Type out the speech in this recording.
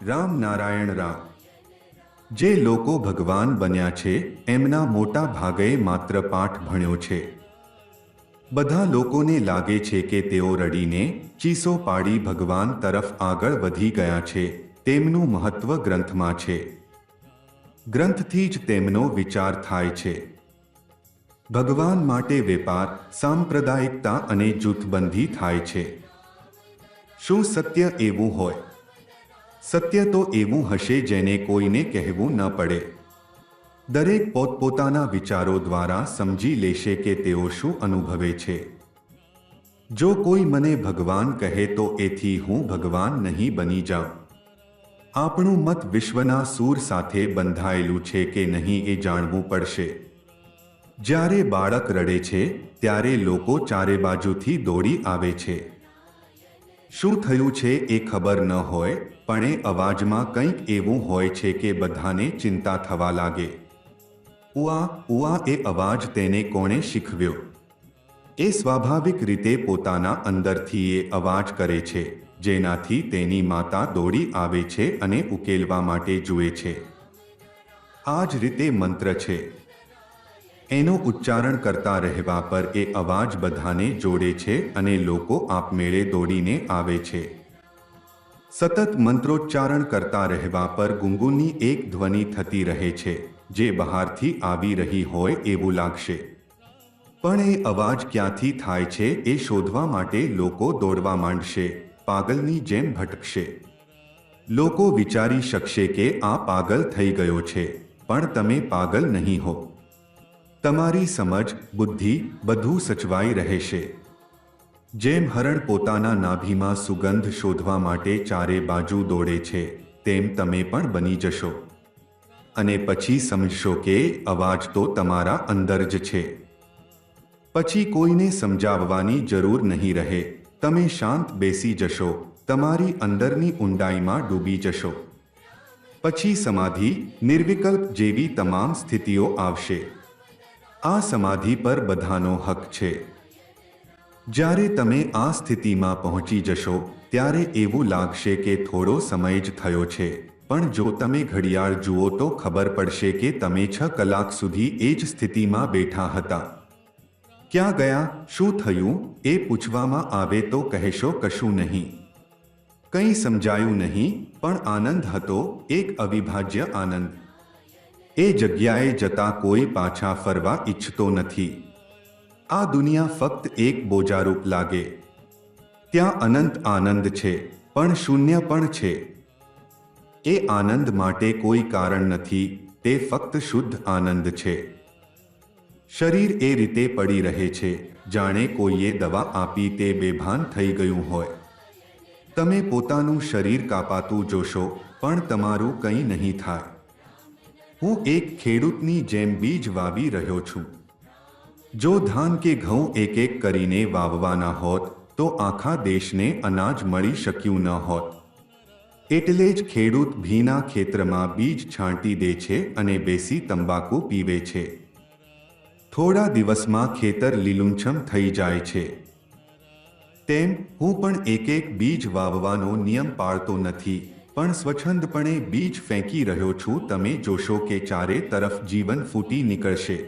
રામ નારાયણ રામ। જે લોકો ભગવાન બન્યા છે એમના મોટા ભાગે માત્ર પાઠ ભણ્યો છે। બધા લોકોને લાગે છે કે તેઓ રડીને ચીસો પાડી ભગવાન તરફ આગળ વધી ગયા છે। તેમનું મહત્વ ગ્રંથમાં છે। ગ્રંથથી જ તેમનો વિચાર થાય છે। ભગવાન માટે વેપાર, સાંપ્રદાયિકતા અને જૂથબંધી થાય છે। શું સત્ય એવું હોય? સત્ય તો એવું હશે જેને કોઈને કહેવું ન પડે। દરેક પોતપોતાના વિચારો દ્વારા સમજી લેશે કે તેઓ શું અનુભવે છે। જો કોઈ મને ભગવાન કહે તો એથી હું ભગવાન નહીં બની જાઉં। આપણું મત વિશ્વના સૂર સાથે બંધાયેલું છે કે નહીં એ જાણવું પડશે। જ્યારે બાળક રડે છે ત્યારે લોકો ચારે બાજુથી દોડી આવે છે। શું થયું છે એ ખબર ન હોય પણ એ અવાજમાં કંઈક એવું હોય છે કે બધાને ચિંતા થવા લાગે। ઉઆ ઉઆ એ અવાજ તેને કોણે શીખવ્યો? એ સ્વાભાવિક રીતે પોતાના અંદરથી એ અવાજ કરે છે જેનાથી તેની માતા દોડી આવે છે અને ઉકેલવા માટે જુએ છે। આ જ રીતે મંત્ર છે। એનો ઉચ્ચારણ કરતા રહેવા પર એ અવાજ બધાને જોડે છે અને લોકો આપમેળે દોડીને આવે છે। સતત મંત્રોચ્ચારણ કરતા રહેવા પર ગુંગુની એક ધ્વનિ થતી રહે છે જે બહારથી આવી રહી હોય એવું લાગશે। પણ એ અવાજ ક્યાંથી થાય છે એ શોધવા માટે લોકો દોડવા માંડશે, પાગલની જેમ ભટકશે। લોકો વિચારી શકશે કે આ પાગલ થઈ ગયો છે, પણ તમે પાગલ નહીં હો। તમારી સમજ, બુદ્ધિ બધું સચવાઈ રહેશે। જેમ હરણ પોતાના નાભીમાં સુગંધ શોધવા માટે ચારે બાજુ દોડે છે તેમ તમે પણ બની જશો અને પછી સમજશો કે અવાજ તો તમારા અંદર જ છે। પછી કોઈને સમજાવવાની જરૂર નહીં રહે। તમે શાંત બેસી જશો, તમારી અંદરની ઊંડાઈમાં ડૂબી જશો। પછી સમાધિ, નિર્વિકલ્પ જેવી તમામ સ્થિતિઓ આવશે। આ સમાધિ પર બધાનો હક છે। જ્યારે તમે આ સ્થિતિમાં પહોંચી જશો ત્યારે એવું લાગશે કે થોડો સમય જ થયો છે, પણ જો તમે ઘડિયાળ જુઓ તો ખબર પડશે કે તમે 6 કલાક સુધી એ જ સ્થિતિમાં બેઠા હતા। ક્યાં ગયા, શું થયું એ પૂછવામાં આવે તો કહેશો કશું નહીં, કંઈ સમજાયું નહીં, પણ આનંદ હતો, એક અવિભાજ્ય આનંદ। એ જગ્યાએ જતા કોઈ પાછા ફરવા ઈચ્છતો નથી। આ દુનિયા ફક્ત એક બોજારૂપ લાગે। ત્યાં અનંત આનંદ છે, પણ શૂન્ય પણ છે। એ આનંદ માટે કોઈ કારણ નથી, તે ફક્ત શુદ્ધ આનંદ છે। શરીર એ રીતે પડી રહે છે જાણે કોઈએ દવા આપી તે બેભાન થઈ ગયું હોય। તમે પોતાનું શરીર કાપાતું જોશો પણ તમારું કંઈ નહીં થાય। હું એક ખેડૂતની જેમ બીજ વાવી રહ્યો છું। જો ધાન કે ઘઉં એક એક કરીને વાવવાના હોત તો આખા દેશને અનાજ મળી શક્યું ન હોત। એટલે જ ખેડૂત ભીના ખેતરમાં બીજ છાંટી દે છે અને બેસી તંબાકુ પીવે છે। થોડા દિવસમાં ખેતર લીલુંછમ થઈ જાય છે। તેમ હું પણ એક એક બીજ વાવવાનો નિયમ પાળતો નથી, પણ સ્વચ્છંદપણે બીજ ફેંકી રહ્યો છું। તમે જોશો કે ચારે તરફ જીવન ફૂટી નીકળશે।